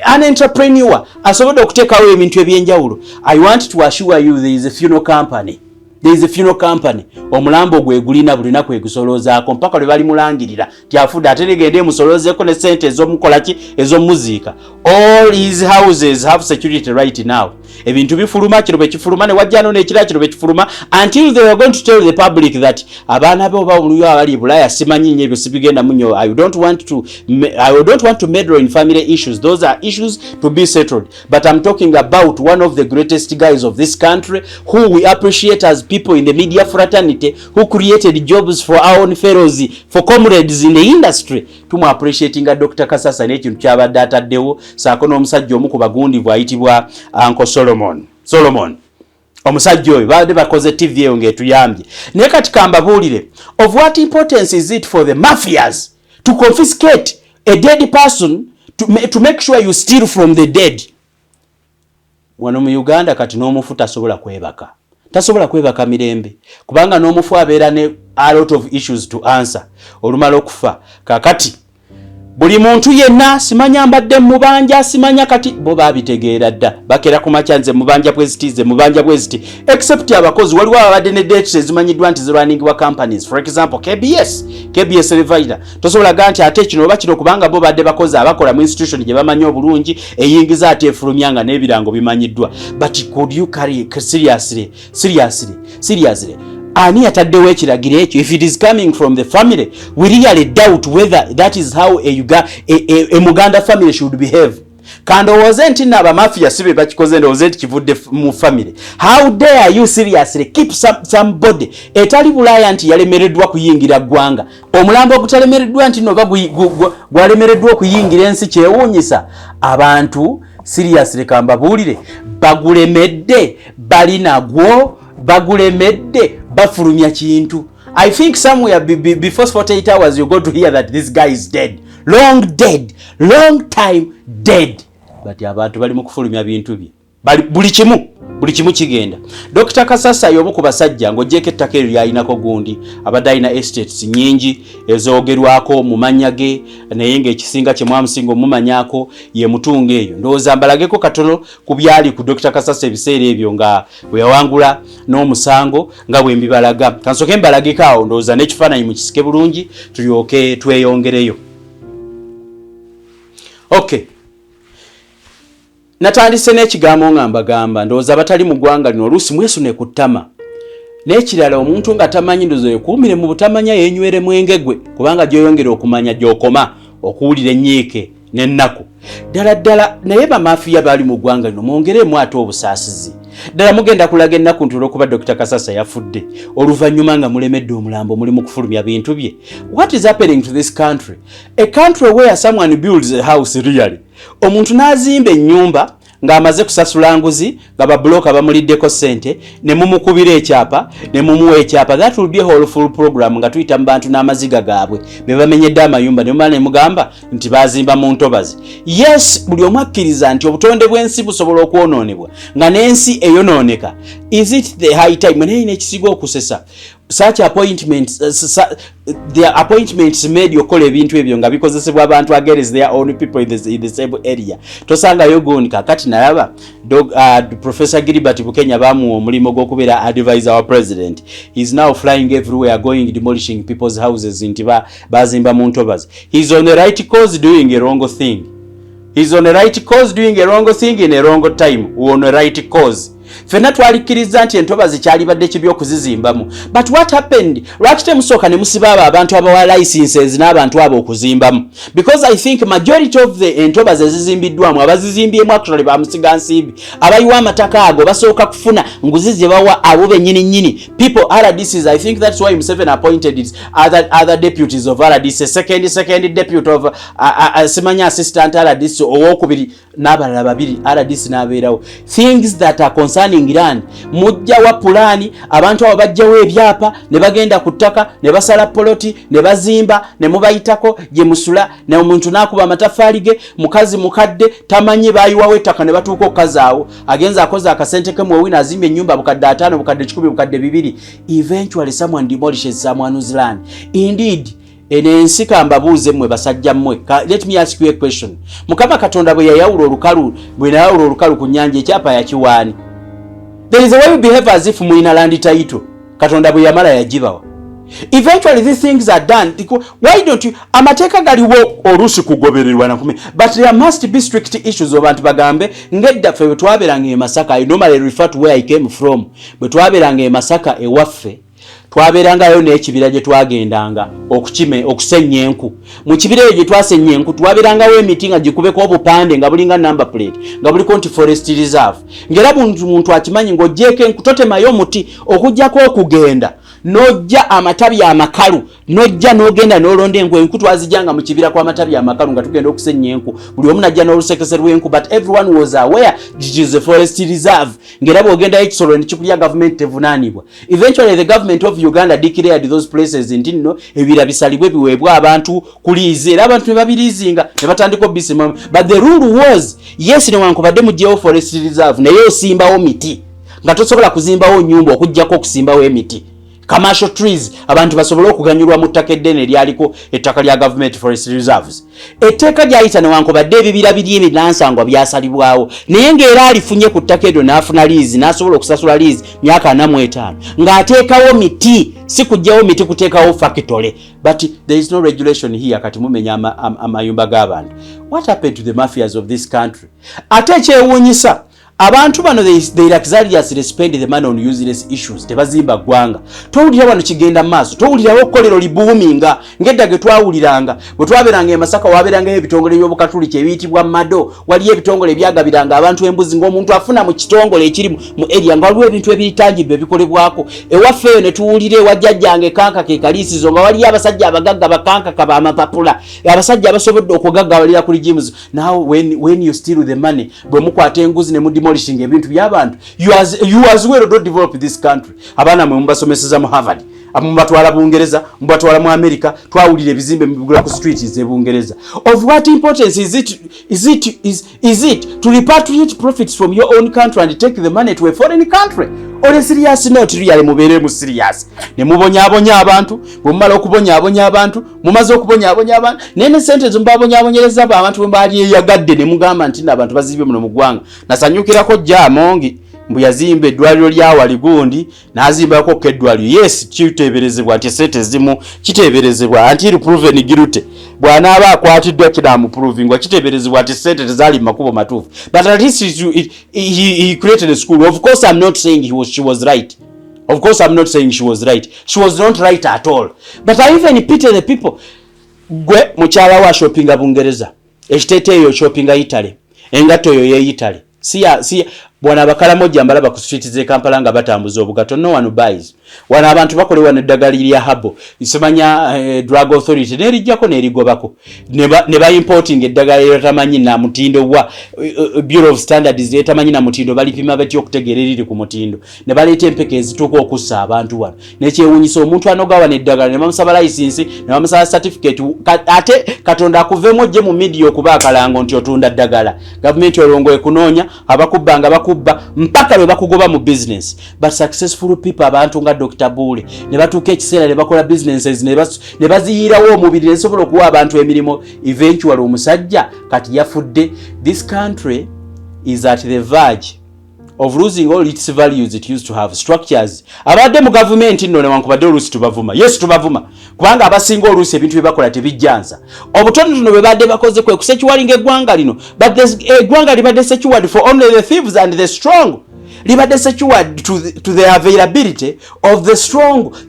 an entrepreneur, asobodde okuteekawo ebintu ebyenjawulo. I want to assure you there is a funeral company. There is a funeral company. Omulambo gwe gulina bulina kwegusoloozaako mpaka lwe bali mulangirira tyafudde ate negende musolozeeko ne sente ez'omukolaki ez'omuziika. All his houses have security right now. Ebintu bifuluma kino bwe kifuluma ne wajjano n'ekira kino bwe kifuluma until they were going to tell the public that abaana be oba oluyo abali Bulaaya simanyi nnyo ebyo sibigenda munyo. I don't want to meddle in family issues. Those are issues to be settled. But I'm talking about one of the greatest guys of this country who we appreciate as people in the media fraternity who created jobs for our own fellows, for comrades in the industry. Tumu appreciating Dr. Kasasa n'ekintu kyabadde ataddewo saako n'omusajja omu ku bagundivu ayitibwa Uncle Solomon. Omusajja oyo baadde bakoze TV eyo ng'etuyambye. Naye kati kambabuulire, of what importance is it for the mafias to confiscate a dead person to make sure you steal from the dead? Wano mu Uganda kati n'omufu tasobola kwebaka mirembe kubanga n'omufu abeera ne a lot of issues to answer olumala okufa. Kakati buli muntu yenna simanya mbadde mubanja simanya kati bo babitegeera dda bakera ku makyanze mubanja bweziti except abakozi waliwo abadde ne dates ezimanyiddwa nti running wa companies, for example KBS Elevator tosobola ganti ate kino oba kino kubanga bo badde bakozi abakola mu institution gye bamanyi obulungi eyingiza ate efulumyanga n'ebirango bimanyiddwa. But could you carry seriously ani ataddewo ekiragiro ekyo? If it is coming from the family, we really doubt whether that is how a Muganda family should behave. Kandowooze nti n'abamafia sibe bakikoze ndowooze nti kivudde mu family. How dare you seriously keep somebody etali Bulaaya nti yalemereddwa kuyingira ggwanga, omulambo ogutalemereddwa nti no gwalemereddwa okuyingira ensi kyewuunyisa abantu seriously kambabuulire bagulemedde bali nagwo bagulemedde bafulumya kintu. I think somewhere before 48 hours you're going to hear that this guy is dead. Long time dead. But abantu bali mu kufulumya bintu bye. Buli kimu kigenda. Dr. Kasasa y'omu ku basajja ng'ogyeko ettaka eryo ly'alinako gundi abadde alina estates nnyingi ezoogerwako mu mannya ge naye ng'ekisinga kye mwamusinga omumanyako ye mutunga eyo. Ndowooza mbalageko katono ku byali ku Dr. Kasasa ebiseera ebyo nga bwe yawangula n'omusango nga bwe mbibalaga. Kansooke mbalageko awo ndowooza n'ekifaananyi mu kisike bulungi tulyoke tweyongereyo. Okay. Natandise n'ekigambo nga mbagamba ndowooza abatali mu ggwanga lino oluusi mwesune ku ttama. N'ekirala omuntu nga tamanyi ndowooza yekuumire mu butamanya yeenywere mwenge gwe kubanga gy'oyongera okumanya gy'okoma okuwulira ennyiike n'ennaku ddala naye bamafiya bali mu ggwanga lino mwongeremu ate obusaasizi ddala mugenda kulaga ennaku nti olw'okuba Dr. Kasasa yafudde oluvannyuma nga mulemedde omulambo muli mu kufulumya bintu bye. What is happening to this country? A country where someone builds a house really, omuntu n'azimba ennyumba ng'amaze kusasula nguzi nga babulooka bamuliddeko ssente ne mumukubira ekyapa ne mumuwa ekyapa. That will be a whole full program nga tuyita mu bantu n'amaziga gaabwe be bamenyedde amayumba ne mumala ne mugamba nti bazimba mu ntobazi. Yes, buli omu akkiriza nti obutonde bw'ensi busobola okwonoonebwa nga n'ensi eyonooneka. Is it the high time? Naye n'ekisiga okusesa such appointments the appointments made yokola ebintu ebyo nga bikozesebwa abantu against their own people in the same area. Tosanga yogoni kakati nalaba Professor Gilbert Bukenya bamu omulimo gw'okubeera advisor wa president. He's now flying everywhere going demolishing people's houses intiba bazimba mu ntobazi. He's on the right course doing a wrong thing. He's on the right course doing a wrong thing in a wrong time. On the right course. Fena twalikkiriza nti entobazi kyali badde kibi okuzizimbamu. But what happened? Lwaki temusooka ne musiba abantu abawa licenses n'abantu abo okuzimbamu? Because I think majority of the entobazi ezizimbiddwamu abazizimbyemu actually bamusiga nsimbi. Abayiwa amataka ago basooka kufuna nguzi ze bawa abo bennyini people RDCs. I think that's why Museveni appointed other deputies of RDC, second deputy of Simanya assistant RDC owokubiri n'abalala babiri RDC n'abeerawo. Things that are concerning Iran mujja wa pulani abantu abo bajjawo ebyapa ne bagenda ku ttaka ne basala poloti ne bazimba ne mubayitako gye musula ne omuntu n'akuba amataffaali ge mukazi mukadde tamanyi bayiwawo ettaka ne batuuka okukazaawo agenza akoze akasente ke mu wina azimba ennyumba bukadde 5 bukadde 10 bukadde 2. Eventually someone demolishes someone's land. Indeed enensi kambabuuze mmwe basajja mmwe. Let me ask you a question. Mukama Katonda bwe yayawula olukalu ku nnyanja ekyapa yakiwaani. There is a way you behave as if muina land title. Katonda bwe yamala yagibawa. Eventually these things are done. Why don't you amateka galiwo olusi kugobererwa na kumi. But there must be strict issues abantu bagambe ngedda fe bwe twaberanga e Masaka. I normally refer to where I came from. Bwe twaberanga e Masaka ewaffe twaberangayo n'ekibira gye twagendanga okusenya enku. Mu kibira ekyo gye twasenya enku twaberangawo emiti nga gikubeko obupande nga bulinga number plate nga buliko nti forest reserve. Ngera muntu akimanyi ng'ogyeko enku totemayo omuti okujjako okugenda nojja amatabi amakalu nojja n'ogenda n'olonda enku twazijjanga mu kibira kwa amatabi amakalu nga tugenda okusenya enku. Buli omu najja n'olusekese lw'enku, but everyone was aware it is a forest reserve. Ngera bw'ogenda ekisolo ne kikulya government tevunaanibwa. Eventually the government of Uganda declared those places nti nno ebira bisalibwe biweebwa abantu kuliiza era abantu ne babiriizinga ne batandika obisima. But the rule was yes newankubadde mugyewo forest reserve naye osimbawo miti nga tosobola kuzimbawo nyumba okujjako okusimbawo emiti. Commercial trees abantu basobola okuganyulwa mu ttaka eddene eryaliko ettaka lya government forest reserves. Etteeka lyayita newankubadde ebibira biri ebinansangwa byasalibwawo naye ng'era alifunye ku ttaka eryo n'afuna liizi n'asobola okusasula liizi myaka 45 ng'ateekawo miti si kujjawo miti kuteekawo factory. But there is no regulation here kati mumenya amayumba g'abantu. What happened to the mafias of this country? Ate ekyewuunyisa abantu bano they luxuriously spend the money on useless issues. Tebazimba gwanga. Towulira wano kigenda maaso. Towulirawo okkolero libuuminga ngedda ge twawuliranga. Bwe twaberanga e Masaka waberangayo ebitongole by'obukatuli kyebiyitibwa mado. Waliyo ebitongole ebyagabiranga abantu embuzi ng'omuntu afuna mu kitongole ekiri mu area nga waliwo ebintu ebiritangibe ebikolebwako. Ewaffe ne tuwulire wajjajjange kanka ke kaliisizo nga waliyo abasajja abagagga bakanka kaba amapapula. Abasajja abasobodde okugaggawalira ku regimes. Now when you steal the money bwe mukwata enguzi ne demolishing ebintu by'abantu, you as well don't develop this country. Abana mwe mbasomeseza mu Harvard, amubatwala Bungereza, mubatwala mu America, twawulira ebizimbe mubigula ku streets ze Bungereza. Of what importance is it to repatriate profits from your own country and take the money to a foreign country? On a serious note, really mubere mu serious. Ne mubonyabonya abantu, bumala okubonyabonya abantu, mumaze okubonyabonya abantu, nene sente zumbabonyabonyereza abantu bwe bali yagadde ne mugamba nti abantu bazibe muno mu ggwanga. Nasanyukirako Jamongi mbu yazimba eddwaliro lya Waligundi n'azimbako keddwaliro. Yes, kiteeberezebwa nti sente zimu kiteeberezebwa until proven guilty. Bw'anaaba akwatiddwa kinaamuprovingwa kiteeberezebwa nti sente tezaali mu makubo matuufu. But at least he created a school. Of course I'm not saying she was right. Of course I'm not saying she was right. She was not right at all. But I even pity the people. Gwe mukyala wa shoppinga Bungereza. ekiteeteeyo shoppinga Italy engatto yo y'Italy si bwana abakalamoja mbalaba ku street ze Kampala nga batambuza obugato no one buys wana abantu bakolewa n'eddagala lya habo isemanya drug authority nerijjako nerigobako ne ba importing eddagala lyotamanyi na mutindo wa Bureau of Standards lyotamanyi na mutindo balipima batyo okutegeera eriri ku mutindo ne baleeta empeke ezituuka okussa abantu wano nekyewunyisa omuntu anogawa n'eddagala ne bamusaba license ne bamusaba certificate ate Katonda akuvemo ojje mu media okuba akalango nti otunda ddagala government olongoye kunoonya abakubbanga bakubba mpaka lwe bakugoba mu business but successful people abantu nga Dr. Bule ne batuuka ekiseera ne bakola businesses ne baziyirawo omubiri ne sobola okuwa abantu emirimu eventually omusajja kati yafudde. This country is at the verge of losing all its values it used to have. Structures abadde mu government nno newankubadde oluusi tubavuma, yes tubavuma kubanga abasinga oluusi ebintu bye bakola tebijjanza obutonotono bwe badde bakoze kwe kusekiwalinga eggwanga lino but eggwanga libadde secured for only the thieves and the strong. Libadde secured to the availability of the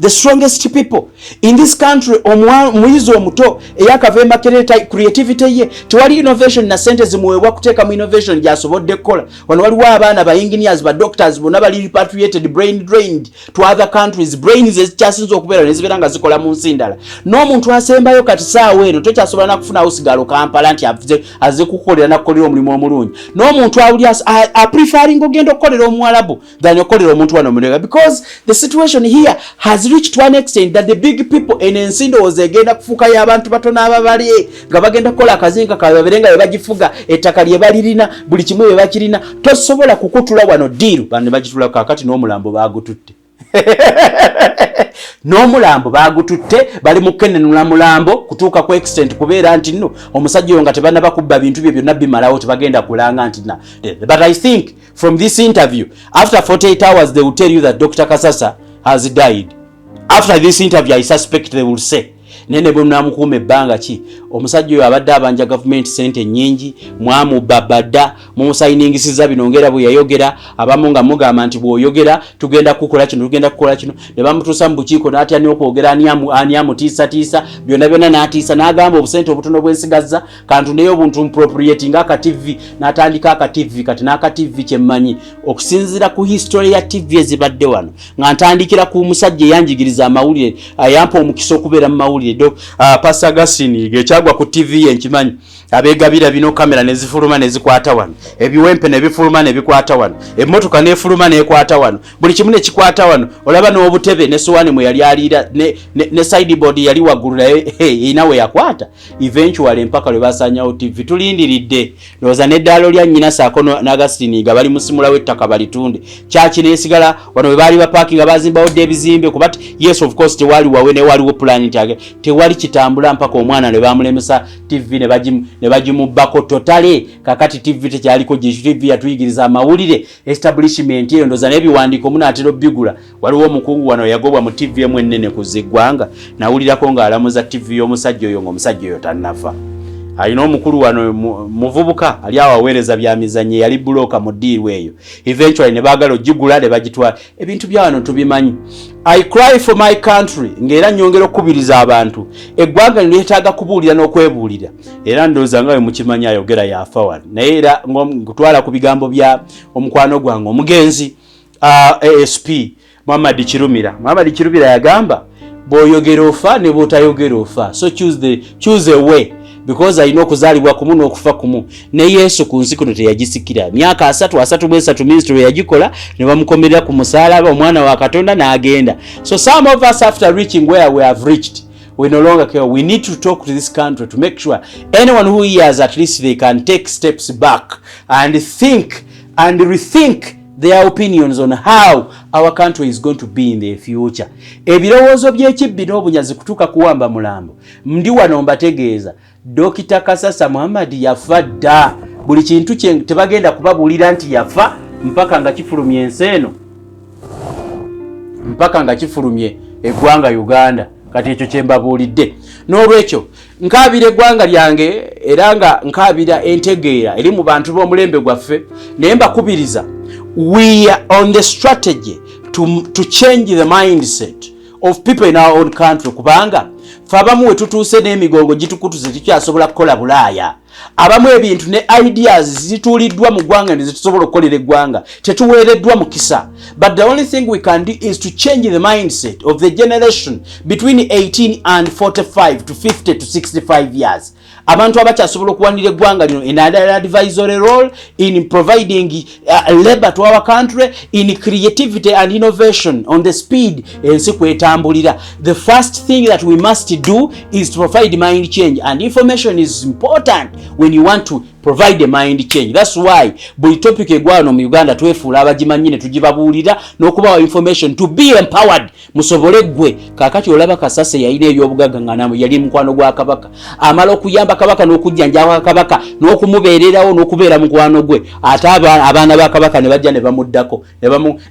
strongest people in this country. Omuyizi omuto eyakavemba kereta creativity ye tewali innovation na sente zimuwebwa kuteeka mu innovation gyasobodde kukola. Wano waliwo abaana ba engineers ba doctors bonna bali repatriated brain drained to other countries. Brains ezikyasinza okubeera nezibeera nga zikola mu nsi ndala. N'omuntu asembayo kati saawa eno tokyasobola na kufuna osigalo Kampala nti aze kukolera na kukolera omulimu omulungi. N'omuntu awuli preferring ogenda okukolera Mwarabu than okolera omuntu wano Mulega because the situation here has reached to an extent that the big people in ensindo ozegenda kufuka y'abantu batono ababali nga bagenda kola akazinga kaberenga bwe bagifuga ettaka lye balirina buli kimwe bwe bakirina tosobola kukutula wano diru bane bagitula kakati n'omulambo bagututte n'omulambo bagututte bali mukenenula mulambo kutuuka ku extent kubeera nti nno omusajja oyo nga tebana bakubba bintu bye byonna bimalawo tebagenda kulanga nti na. But I think from this interview after 48 hours they will tell you that Dr. Kasasa has died. After this interview I suspect they will say nene bwe mnamukuuma ebbanga ki omusajja oyo abadde abanja government sente nyingi mwamu babada mumusayiningisiza binongera bwe yayogera abamu nga mugamba nti bw'oyogera tugenda kukola kino ne bamutuusa mu bukiiko n'atyani okwogera ani amutiisatiisa byonna n'atiisa n'agamba obusente obutono bwensigazza kantu neyo obuntu mpropriating aka TV n'atandika aka TV kati n'aka TV kyemmanyi okusinziira ku history ya TV ezibadde wano nga ntandikira ku musajja eyanjigiriza amawulire ayampa omukisa okubeera mu mawulire Pastor Gasini gekyagwa ku TV enkimanyi abegabira bino kamera nezifuluma nezikwata wano ebiwempe nebifuluma nebikwata wano emmotoka nefuluma nekwata wano buli kimu nekikwata wano olaba n'obutebe ne suwani mwe yali alira ne sideboard yali waggulu naye inawe yakwata eventually mpaka lwe basanyawo TV tulindiridde loza n'eddaalo lya nnyina saako n'Agasini nga bali musimula w'ettaka balitunde kyaki nesigala wano we baali baparkinga bazimbawo ebizimbe kuba yes of course tewali wawe ne waliwo plan tewali kitambula mpaka omwana ne bamulemesa TV ne bagimubbako totale kakati TV tekyaliko TV yatuyigiriza amawulire establishment eyo ndoza n'ebiwandiiko munaatera obbigula waliwo omukungu wano yagobwa mu TV emu ennene ku ziggwanga nawulirako ng'alamuza TV y'omusajja oyo ng'omusajja oyo tannafa alina omukulu wano muvubuka ali awaweereza bya mizannyo yali buloka mu diiru eyo eventually ne baagala ogigula ne bagitwala ebintu bya wano tubimanyi. I cry for my country ng'era nnyongera okubiriza abantu eggwanga lyetaaga kubuulira n'okwebuulira era ndowooza nga we mukimanyi ayogera yafa wano naye era ngutwala ku bigambo bya omukwano gwange omugenzi ASP Muhammad Kirumira yagamba bw'oyogera ofa ne bw'otayogera ofa so choose a way because alina okuzaalibwa kumu n'okufa kumu ne Yesu ku nsi kuno teyagisikira myaka 33 ministry yagikola ne bamukomerera ku musaalaba omwana wa Katonda n'agenda. So some of us after reaching where we have reached we no longer care. We need to talk to this country to make sure anyone who hears at least they can take steps back and think and rethink their opinions on how our country is going to be in the future. Ebirowoozo by'ekibbi n'obunyazi kutuuka kuwamba mulambo ndi wano mbategeeza Dr. Kasasa Muhammad yafa dda buli kintu kye tebagenda kubabuulira nti yafa mpaka nga kifulumye enseeno mpaka nga kifulumye eggwanga Uganda kati ekyo kye mbabuulidde. N'olwekyo nkaabira eggwanga lyange era nga nkaabira entegeera eri mu bantu b'omulembe gwaffe naye mbakubiriza we are on the strategy to change the mindset of people in our own country kubanga fabamu we tutuuse n'emigongo gitukutuze tikyasobola kukola Bulaaya abamu ebintu ne ideas zituliddwa mu ggwanga ne zitusobola okukolera eggwanga tetuweereddwa mukisa. But the only thing we can do is to change the mindset of the generation between 18 and 45 to 50 to 65 years. Abantu abakyasobola okuwanira eggwanga lino in an advisory role, in providing labor to our country, in creativity and innovation on the speed ensi kwetambulira. The first thing that we must do is to provide mind change, and information is important when you want to provide a mind change. That's why buli topic egwano mu Uganda twefuula abagimanyi ne tugibabuulira n'okubawa information to be empowered. Musobole gwe kakati olaba Kasase yalina ebyobugagga ng'anamu yali mukwano gwa Kabaka, amala okuyamba Kabaka n'okujjanjaba Kabaka n'okumubeererawo n'okubeera mukwano gwe, ate abaana ba Kabaka ne bajja ne bamuddako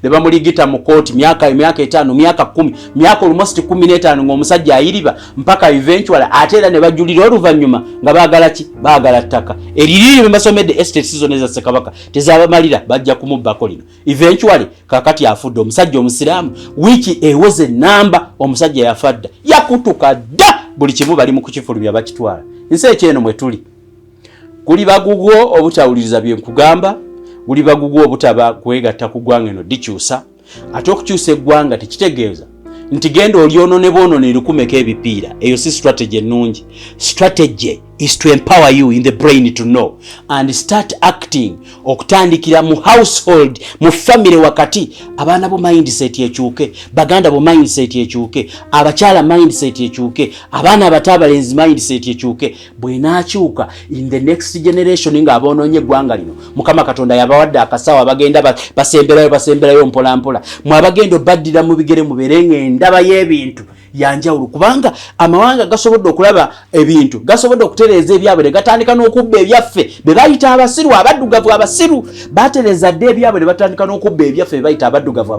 ne bamuligita mu kooti myaka 5 myaka 10 myaka almost 15 ng'omusajja ayiriba mpaka eventually ate era ne bajulira oluvannyuma nga baagala ki, baagala ttaka eriri basomedde estate zone za Ssekabaka tezabamalira bajja kumubbako lino. Eventually kakati afudde omusajja omusiraamu wiki ewoze namba omusajja yafadda yakutuka dda buli kimu bali mu kukifulumya bakitwala. Nsi ekyeno mwe tuli kuli bagugwo obutawuliriza bye nkugamba, kuli bagugwo obutaba kwegatta ku ggwanga eno dikyusa, ate okukyusa eggwanga tekitegeeza nti genda olyonoone bwonoone lukumeka ebipiira. Eyo si strategy ennungi. Strategy is to empower you in the brain to know and start acting. Okutandikira mu household, mu family wakati abaana bo mindset ekyuke, baganda bo mindset ekyuke, abakyala mindset ekyuke, abaana abatabalenzi mindset ekyuke. Bwenaakyuka in the next generation nga abonoonye eggwanga lino, Mukama Katonda yabawadde akasawa bagenda basemberayo mpola mpola. Mwabagenda baddira mu bigere muberenga endaba y'ebintu yanjawulo, kubanga amawanga gasobodde okulaba ebintu, gasobodde okutereeza ebyabwe, gatandika n'okubba ebyaffe be bayita abasiru abaddugavu. Abasiru batereza dde ebyabwe ne batandika n'okubba ebyaffe be bayita abaddugavu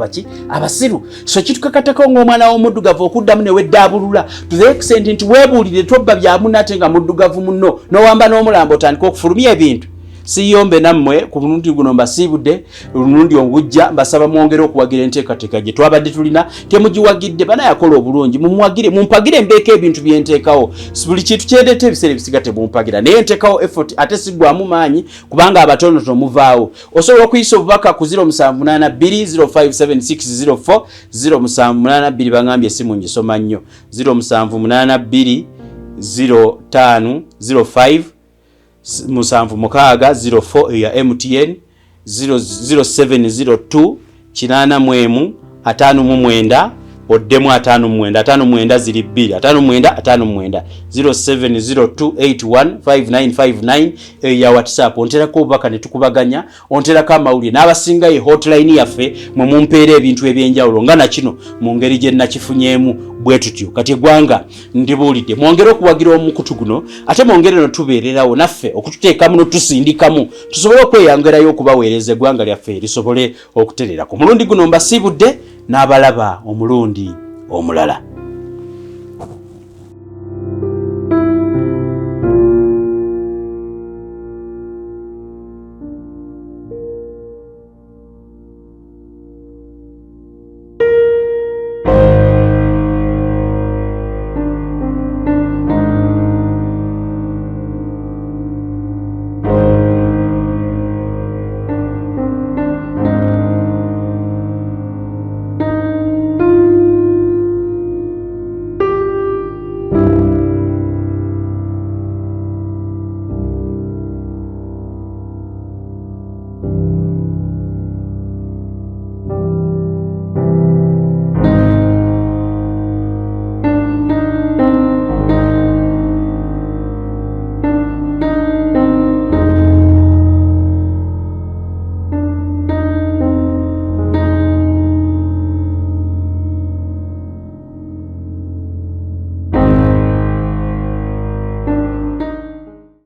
abasiru. So kitukakatako ng'omwana w'omuddugavu okuddamu ne weddaabulula to the extent nti weebuulire tobba byamu ate nga muddugavu munno n'owamba n'omulambo otandika okufulumya ebintu. Siyombe nammwe ku mulundi guno mbasiibudde, omulundi ogujja mbasaba mwongere okuwagira enteekateeka gye twabadde tulina. Temugiwagidde bana yakola obulungi, mumuwagire, mumpagire mbeeko ebintu bye nteekawo. Buli kintu kyendeeta ebiseera ebisiga temumpagira, naye nteekawo effort ate siggwamu maanyi kubanga abatonotono muvaawo. Osobola okuyisa obubaka ku 0782057604 0782 bangambye essimu ngisoma nnyo 07820505 musanvu mukaga 04 ya MTN 0702 kinana mwemu 59 oddemu 59 ziri 2 59 0702815959 ya WhatsApp. Onterako obubaka ne tukubaganya, onterako amawulire n'abasinga ye hotline yaffe mwe mumpeera ebintu ebyenjawulo nga na kino mu ngeri gye nakifunyeemu bwe tutyo. Kati eggwanga ndibuulidde mwongere okuwagira omukutu guno, ate mwongere no tubeererawo naffe okututeekamu n'otusindikamu tusobole okweyongerayo okubaweereza eggwanga lyaffe lisobole okuterera. Ku mulundi guno mbasiibudde n'abalaba omulundi omulala.